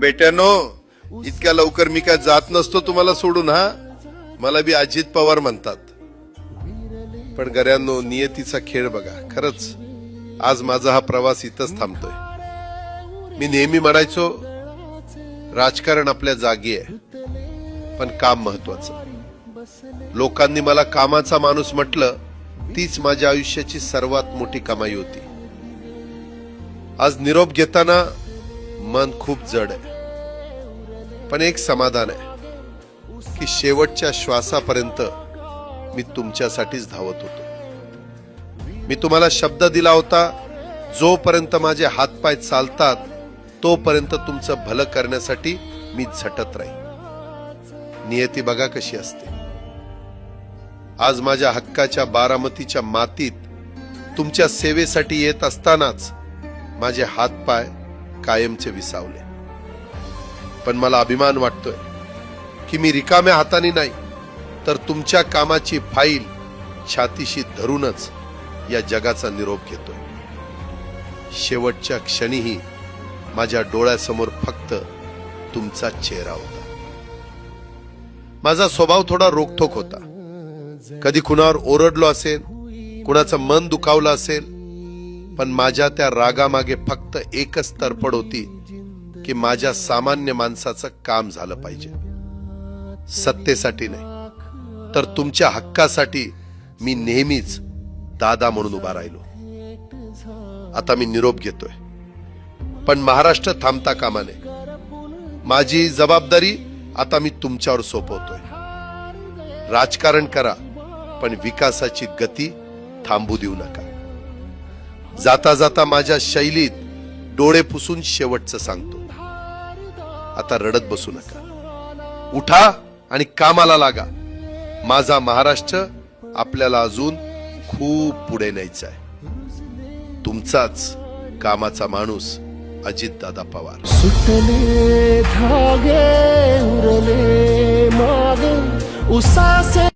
बेट्यानो, इतक्या लवकर मी काय जात नसतो तुम्हाला सोडून. हा, मला बी अजित पवार म्हणतात. पण गऱ्यांनो, नियतीचा खेळ बघा. खरंच आज माझा हा प्रवास इथंच थांबतोय. मी नेहमी म्हणायचो राजकारण आपल्या जागी आहे, पण काम महत्वाचं. लोकांनी मला कामाचा माणूस म्हटलं, तीच माझ्या आयुष्याची सर्वात मोठी कमाई होती. आज निरोप घेताना मन खूप जड आहे, पण एक समाधान आहे की शेवटच्या श्वासापर्यंत मी तुमच्यासाठीच धावत होतो. मी तुम्हाला शब्द दिला होता, जोपर्यंत माझे हातपाय चालतात तोपर्यंत तुमचं भलं करण्यासाठी मी झटत राहील. नियती बघा कशी असते. आज माझ्या हक्काच्या बारामतीच्या मातीत तुमच्या सेवेसाठी येत असतानाच माझे हातपाय कायमचे विसावले. पण मला अभिमान वाटतोय की मी रिकाम्या हाताने नाही, तर तुमच्या कामाची फाईल छातीशी धरूनच या जगाचा निरोप घेतोय. शेवटच्या क्षणीही माझ्या डोळ्यासमोर फक्त तुमचा चेहरा होता. माझा स्वभाव थोडा रोखठोक होता. कधी कुणावर ओरडलो असेल, कुणाचं मन दुखावलं असेल, पण माझ्या त्या रागामागे फक्त एकच तडफड होती की माझ्या सामान्य माणसाचं काम झालं पाहिजे. सत्तेसाठी नाही, तर तुमच्या हक्कासाठी मी नेहमीच दादा म्हणून उभा राहिलो. आता मी निरोप घेतोय, पण महाराष्ट्र थांबता कामा नये. माझी जबाबदारी आता मी तुमच्यावर सोपवतोय. राजकारण करा, पण विकासाची गती थांबू देऊ नका. जाता जाता माझ्या शैलीत डोळे पुसून शेवटचं सांगतो, आता रडत बसू नका. उठा आणि कामाला लागा. माझा महाराष्ट्र आपल्याला अजून खूप पुढे न्यायचा आहे. तुमचाच कामाचा माणूस अजितदादा पवार. सुटले धागे उरले माग उसासे